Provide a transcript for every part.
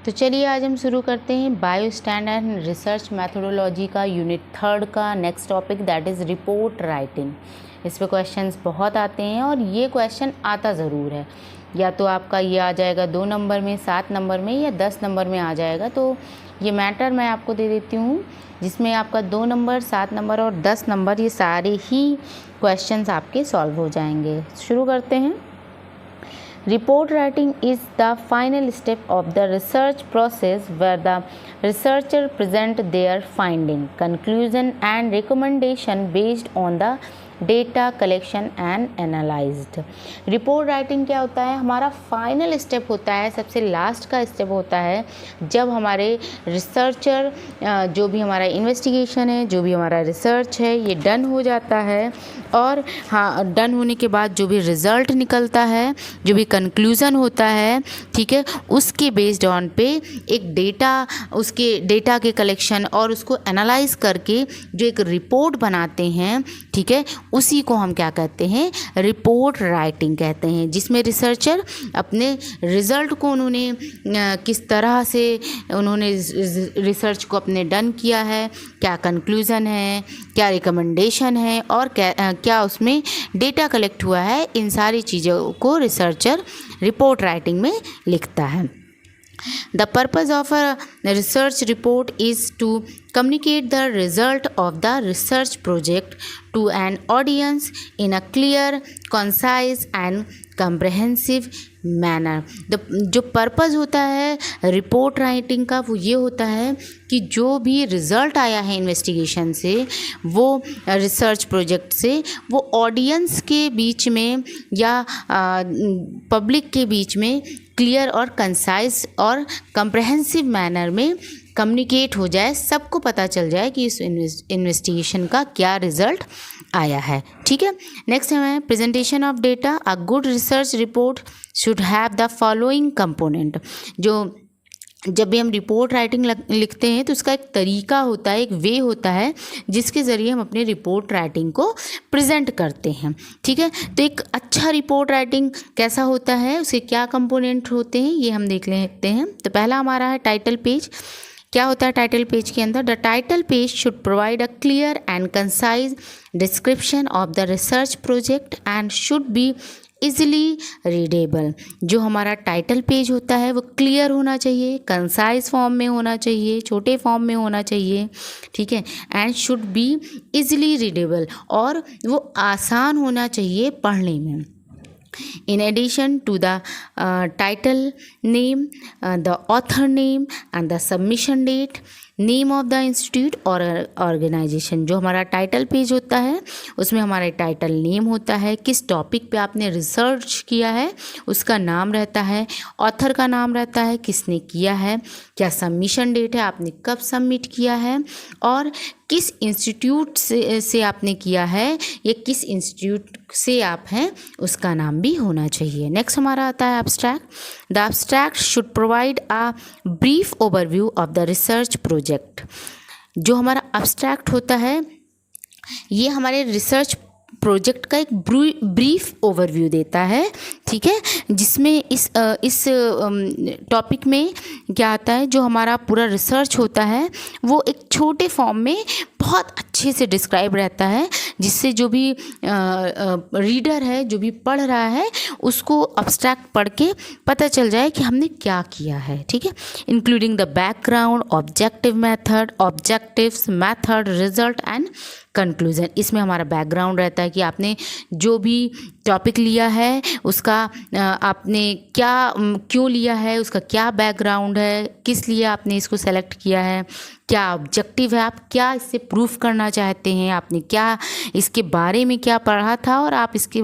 तो चलिए आज हम शुरू करते हैं bio stand and research methodology का यूनिट 3 का next topic, that is report writing. इस पे क्वेश्चंस बहुत आते हैं और ये क्वेश्चन आता ज़रूर है, या तो आपका ये आ जाएगा 2 नंबर में, 7 नंबर में या 10 नंबर में आ जाएगा। तो ये मैटर मैं आपको दे देती हूँ जिसमें आपका 2 नंबर, 7 नंबर और 10 नंबर ये सारे ही क्वेश्चंस आपके सॉल्व हो जाएंगे। शुरू करते हैं। Report writing is the final step of the research process where the researcher present their finding, conclusion and recommendation based on the data collection and analysed. Report writing क्या होता है? हमारा फाइनल स्टेप होता है, सबसे लास्ट का step होता है जब हमारे रिसर्चर जो भी हमारा इन्वेस्टिगेशन है, जो भी हमारा रिसर्च है, ये डन हो जाता है और हाँ, डन होने के बाद जो भी रिज़ल्ट निकलता है, जो भी कंक्लूज़न होता है, ठीक है, उसके बेस्ड ऑन पे एक डेटा, उसके डेटा के कलेक्शन और उसको एनालाइज करके जो एक रिपोर्ट बनाते हैं, ठीक है, उसी को हम क्या कहते हैं? रिपोर्ट राइटिंग कहते हैं, जिसमें रिसर्चर अपने रिज़ल्ट को उन्होंने किस तरह से उन्होंने रिसर्च को अपने डन किया है, क्या कंक्लूज़न है, क्या रिकमेंडेशन है और क्या उसमें डेटा कलेक्ट हुआ है, इन सारी चीज़ों को रिसर्चर रिपोर्ट राइटिंग में लिखता है। The purpose of a research report is to communicate the result of the research project to an audience in a clear, concise and comprehensive manner। जो पर्पज़ होता है रिपोर्ट राइटिंग का वो ये होता है कि जो भी रिज़ल्ट आया है इन्वेस्टिगेशन से, वो रिसर्च प्रोजेक्ट से, वो ऑडियंस के बीच में या पब्लिक के बीच में क्लियर और कंसाइज और कंप्रहेंसिव मैनर में कम्युनिकेट हो जाए, सबको पता चल जाए कि इस इन्वेस्टिगेशन का क्या रिज़ल्ट आया है। ठीक है, नेक्स्ट है presentation of data. A good research report should have the following component. जो जब भी हम रिपोर्ट राइटिंग लिखते हैं तो उसका एक तरीका होता है, एक वे होता है जिसके ज़रिए हम अपने रिपोर्ट राइटिंग को प्रेजेंट करते हैं। ठीक है, तो एक अच्छा रिपोर्ट राइटिंग कैसा होता है, उसके क्या कंपोनेंट होते हैं, ये हम देख लेते हैं। तो पहला हमारा है टाइटल पेज। क्या होता है टाइटल पेज के अंदर? The title page should provide a clear and concise description of the research project and should be easily readable. जो हमारा टाइटल पेज होता है वो क्लियर होना चाहिए, कंसाइज फॉर्म में होना चाहिए, छोटे फॉर्म में होना चाहिए, ठीक है, and should be easily readable, और वो आसान होना चाहिए पढ़ने में। In addition to the title name, the author name and the submission date, name of the institute और ऑर्गेनाइजेशन। जो हमारा टाइटल पेज होता है उसमें हमारा टाइटल नेम होता है, किस टॉपिक पे आपने रिसर्च किया है उसका नाम रहता है, ऑथर का नाम रहता है, किसने किया है, क्या सबमिशन डेट है, आपने कब सबमिट किया है, और किस इंस्टीट्यूट से आपने किया है या किस इंस्टीट्यूट से आप हैं उसका नाम भी होना चाहिए। नेक्स्ट हमारा आता है abstract. The abstract should provide a brief overview of the research project. जो हमारा एब्स्ट्रैक्ट होता है ये हमारे रिसर्च प्रोजेक्ट का एक ब्रीफ ओवरव्यू देता है, ठीक है, जिसमें इस टॉपिक में क्या आता है, जो हमारा पूरा रिसर्च होता है वो एक छोटे फॉर्म में बहुत अच्छे से डिस्क्राइब रहता है, जिससे जो भी रीडर है, जो भी पढ़ रहा है, उसको एब्स्ट्रैक्ट पढ़ के पता चल जाए कि हमने क्या किया है। ठीक है, including the background, objective method, objectives, method, result and conclusion. इसमें हमारा बैकग्राउंड रहता है कि आपने जो भी टॉपिक लिया है उसका आपने क्या क्यों लिया है, उसका क्या बैकग्राउंड है, किस लिए आपने इसको सेलेक्ट किया है, क्या ऑब्जेक्टिव है, आप क्या इससे प्रूफ करना चाहते हैं, आपने क्या इसके बारे में क्या पढ़ा था और आप इसके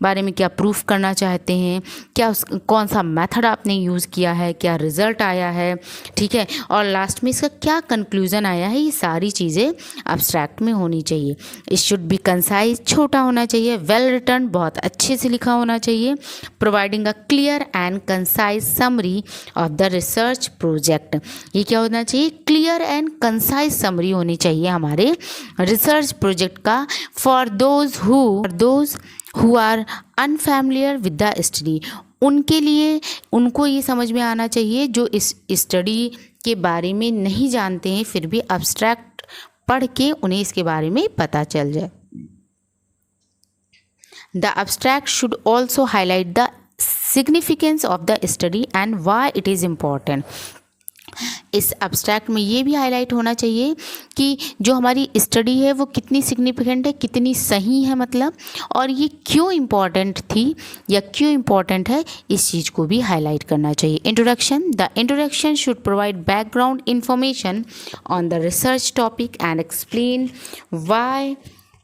बारे में क्या प्रूफ करना चाहते हैं, क्या कौन सा मेथड आपने यूज़ किया है, क्या रिज़ल्ट आया है, ठीक है, और लास्ट में इसका क्या कंक्लूज़न आया है। ये सारी चीज़ें एब्स्ट्रैक्ट में होनी चाहिए। इट शुड बी कंसाइज, छोटा होना चाहिए, वेल रिटन, बहुत अच्छे से लिखा होना चाहिए, providing a clear and concise summary of the research project. ये क्या होना चाहिए? क्लियर एंड कंसाइज समरी होनी चाहिए हमारे रिसर्च प्रोजेक्ट का, for those who are unfamiliar with the study. उनके लिए उनको ये समझ में आना चाहिए जो इस स्टडी के बारे में नहीं जानते हैं, फिर भी अब्स्ट्रैक्ट पढ़ के उन्हें इसके बारे में पता चल जाए। The abstract should also highlight the significance of the study and why it is important। इस abstract में ये भी हाईलाइट होना चाहिए कि जो हमारी स्टडी है वो कितनी सिग्निफिकेंट है, कितनी सही है मतलब, और ये क्यों इम्पॉर्टेंट थी या क्यों इम्पॉर्टेंट है, इस चीज़ को भी हाईलाइट करना चाहिए। Introduction. The introduction should provide background information on the research topic and explain why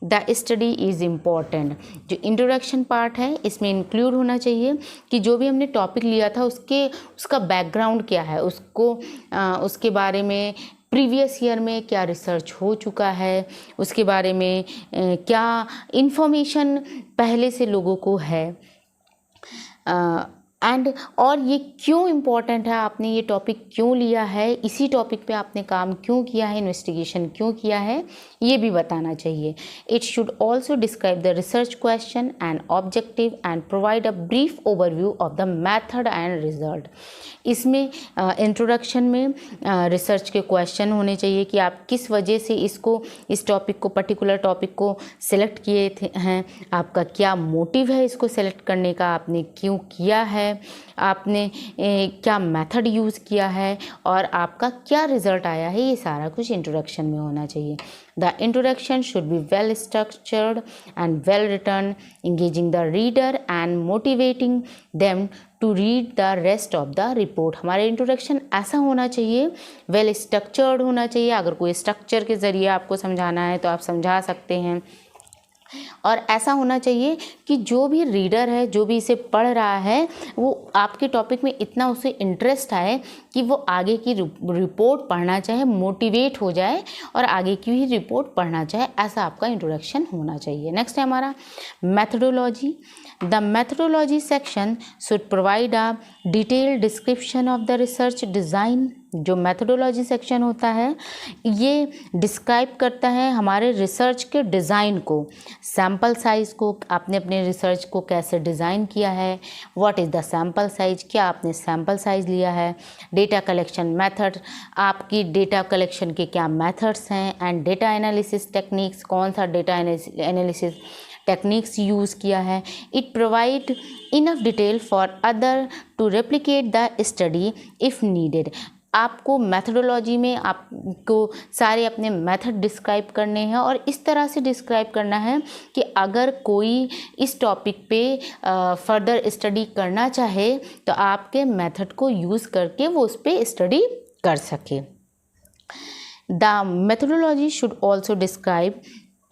the study is important. जो इंट्रोडक्शन पार्ट है इसमें इंक्लूड होना चाहिए कि जो भी हमने टॉपिक लिया था उसका बैकग्राउंड क्या है, उसके बारे में प्रीवियस ईयर में क्या रिसर्च हो चुका है, उसके बारे में क्या इन्फॉर्मेशन पहले से लोगों को है, और ये क्यों इम्पॉर्टेंट है, आपने ये टॉपिक क्यों लिया है, इसी टॉपिक पे आपने काम क्यों किया है, इन्वेस्टिगेशन क्यों किया है, ये भी बताना चाहिए। It should also describe the research question and objective and provide a brief overview of the method and result. इसमें इंट्रोडक्शन में रिसर्च के क्वेश्चन होने चाहिए कि आप किस वजह से इस टॉपिक को पर्टिकुलर टॉपिक को सिलेक्ट किए हैं, आपका क्या मोटिव है इसको सिलेक्ट करने का, आपने क्यों किया है, आपने क्या मेथड यूज़ किया है और आपका क्या रिज़ल्ट आया है, ये सारा कुछ इंट्रोडक्शन में होना चाहिए। The introduction should be well structured and well written, engaging the reader and motivating them to read the rest of the report. हमारा इंट्रोडक्शन ऐसा होना चाहिए, वेल स्ट्रक्चर्ड होना चाहिए। अगर कोई स्ट्रक्चर के ज़रिए आपको समझाना है तो आप समझा सकते हैं, और ऐसा होना चाहिए कि जो भी रीडर है, जो भी इसे पढ़ रहा है, वो आपके टॉपिक में इतना उसे इंटरेस्ट आए कि वो आगे की रिपोर्ट पढ़ना चाहे, मोटिवेट हो जाए और आगे की ही रिपोर्ट पढ़ना चाहे, ऐसा आपका इंट्रोडक्शन होना चाहिए। नेक्स्ट है हमारा methodology. The methodology section should provide a detailed description of the research design. जो मेथडोलॉजी सेक्शन होता है ये डिस्क्राइब करता है हमारे रिसर्च के डिज़ाइन को, सैम्पल साइज़ को, आपने अपने रिसर्च को कैसे डिज़ाइन किया है, what is the sample size, क्या आपने सैम्पल साइज़ लिया है, डेटा कलेक्शन मेथड, आपकी डेटा कलेक्शन के क्या मेथड्स हैं, एंड डेटा एनालिसिस टेक्निक्स, कौन सा डेटा एनालिसिस टेक्निक्स यूज़ किया है। It provide enough detail for other to replicate the study if needed. आपको मेथडोलॉजी में आपको सारे अपने मेथड डिस्क्राइब करने हैं और इस तरह से डिस्क्राइब करना है कि अगर कोई इस टॉपिक पे फर्दर स्टडी करना चाहे तो आपके मेथड को यूज़ करके वो उस पर स्टडी कर सके। The methodology should also describe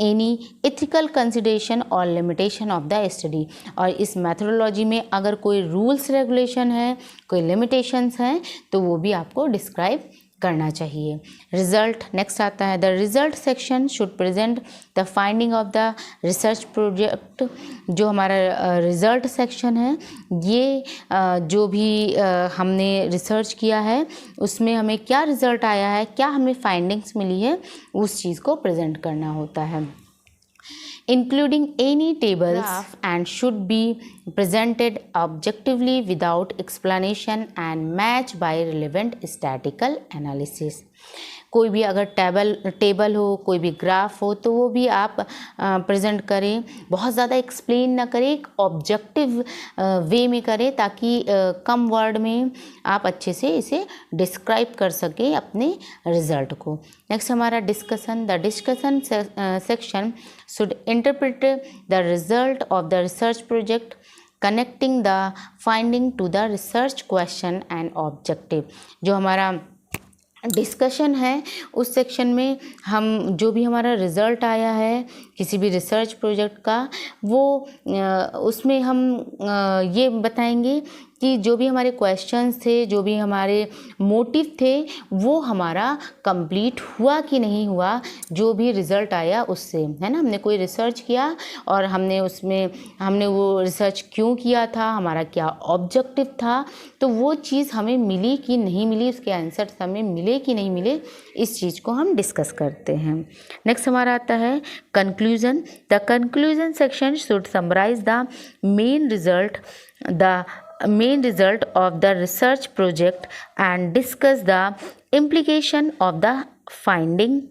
any ethical consideration और लिमिटेशन ऑफ द स्टडी। और इस मेथडोलॉजी में अगर कोई रूल्स रेगुलेशन है, कोई लिमिटेशंस हैं, तो वो भी आपको डिस्क्राइब करना चाहिए। रिज़ल्ट नेक्स्ट आता है। The result section should present the finding of the research project. जो हमारा रिज़ल्ट सेक्शन है ये जो भी हमने रिसर्च किया है उसमें हमें क्या रिज़ल्ट आया है, क्या हमें फाइंडिंग्स मिली है, उस चीज़ को प्रेजेंट करना होता है। including any tables and should be presented objectively without explanation and matched by relevant statistical analysis। कोई भी अगर टेबल हो, कोई भी ग्राफ हो, तो वो भी आप प्रेजेंट करें, बहुत ज़्यादा एक्सप्लेन ना करें, एक ऑब्जेक्टिव वे में करें ताकि कम वर्ड में आप अच्छे से इसे डिस्क्राइब कर सकें अपने रिज़ल्ट को। नेक्स्ट हमारा discussion. The discussion section should interpret the result of the research project connecting the finding to the research question and objective. जो हमारा डिस्कशन है उस सेक्शन में हम जो भी हमारा रिज़ल्ट आया है किसी भी रिसर्च प्रोजेक्ट का, वो उसमें हम ये बताएंगे कि जो भी हमारे क्वेश्चंस थे, जो भी हमारे मोटिव थे, वो हमारा कंप्लीट हुआ कि नहीं हुआ, जो भी रिज़ल्ट आया उससे, है ना। हमने कोई रिसर्च किया और हमने वो रिसर्च क्यों किया था, हमारा क्या ऑब्जेक्टिव था, तो वो चीज़ हमें मिली कि नहीं मिली, उसके आंसर्स हमें मिले कि नहीं मिले, इस चीज़ को हम डिस्कस करते हैं। नेक्स्ट हमारा आता है conclusion. The conclusion section should summarise the main result, the main result of the research project and discuss the implication of the finding.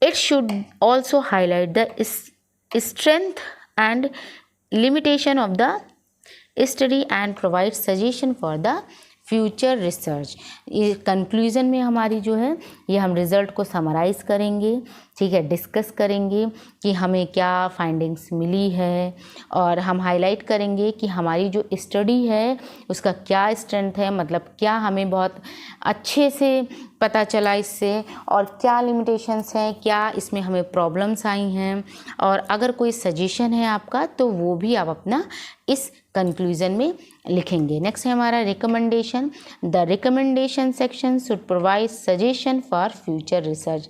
It should also highlight the strength and limitation of the study and provide suggestion for the future research. ये conclusion में हमारी जो है ये हम result को summarise करेंगे, ठीक है, डिस्कस करेंगे कि हमें क्या फाइंडिंग्स मिली है, और हम हाईलाइट करेंगे कि हमारी जो स्टडी है उसका क्या स्ट्रेंथ है, मतलब क्या हमें बहुत अच्छे से पता चला इससे, और क्या लिमिटेशंस हैं, क्या इसमें हमें प्रॉब्लम्स आई हैं, और अगर कोई सजेशन है आपका तो वो भी आप अपना इस कंक्लूज़न में लिखेंगे। नेक्स्ट है हमारा recommendation. The recommendation section should provide suggestion for future research.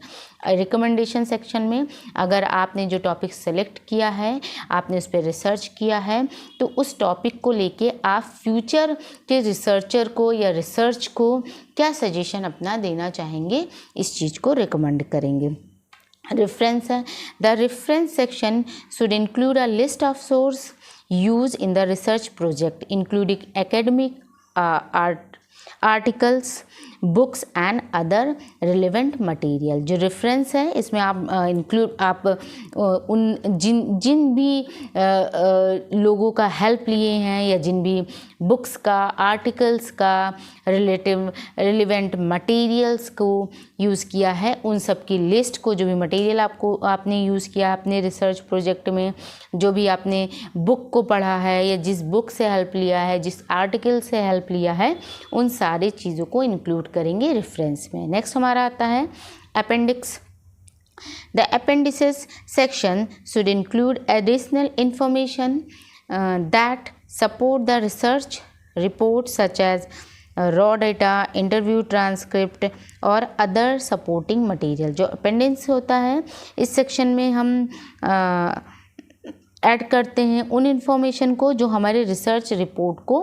Recommendation section में अगर आपने जो टॉपिक सेलेक्ट किया है, आपने उस पर रिसर्च किया है, तो उस टॉपिक को लेके आप फ्यूचर के रिसर्चर को या रिसर्च को क्या सजेशन अपना देना चाहेंगे, इस चीज़ को रिकमेंड करेंगे। रेफरेंस है। The reference section should include a list of source used in the research project including academic articles, books and other relevant material. जो रेफरेंस है इसमें आप इंक्लूड आप उन जिन भी लोगों का हेल्प लिए हैं या जिन भी बुक्स का, आर्टिकल्स का, रिलेवेंट मटेरियल्स को यूज़ किया है, उन सब की लिस्ट को, जो भी मटेरियल आपने यूज़ किया अपने रिसर्च प्रोजेक्ट में, जो भी आपने बुक को पढ़ा है या जिस बुक से हेल्प लिया है, जिस आर्टिकल से हेल्प लिया है, उन सारी चीज़ों को इंक्लूड करेंगे रेफरेंस में। नेक्स्ट हमारा आता है appendix. The appendices section should include additional information that support the research report such as raw data, interview transcript और अदर सपोर्टिंग मटेरियल। जो अपेंडिक्स होता है इस सेक्शन में हम ऐड करते हैं उन इन्फॉर्मेशन को जो हमारे रिसर्च रिपोर्ट को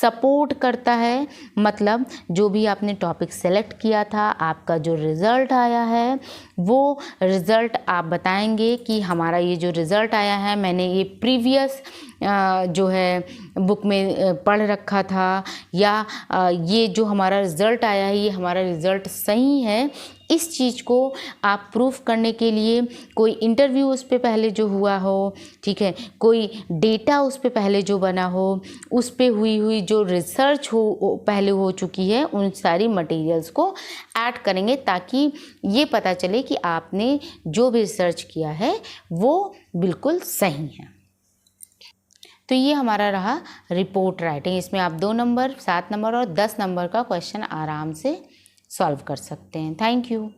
सपोर्ट करता है, मतलब जो भी आपने टॉपिक सेलेक्ट किया था, आपका जो रिज़ल्ट आया है, वो रिज़ल्ट आप बताएंगे कि हमारा ये जो रिज़ल्ट आया है, मैंने ये प्रीवियस जो है बुक में पढ़ रखा था, या ये जो हमारा रिज़ल्ट आया है ये हमारा रिज़ल्ट सही है। इस चीज़ को आप प्रूफ करने के लिए कोई इंटरव्यू उस पे पहले जो हुआ हो, ठीक है, कोई डेटा उस पे पहले जो बना हो, उस पे हुई जो रिसर्च हो पहले हो चुकी है, उन सारी मटेरियल्स को ऐड करेंगे ताकि ये पता चले कि आपने जो भी रिसर्च किया है वो बिल्कुल सही है। तो ये हमारा रहा रिपोर्ट राइटिंग। इसमें आप 2 नंबर, 7 नंबर और 10 नंबर का क्वेश्चन आराम से सॉल्व कर सकते हैं। Thank you.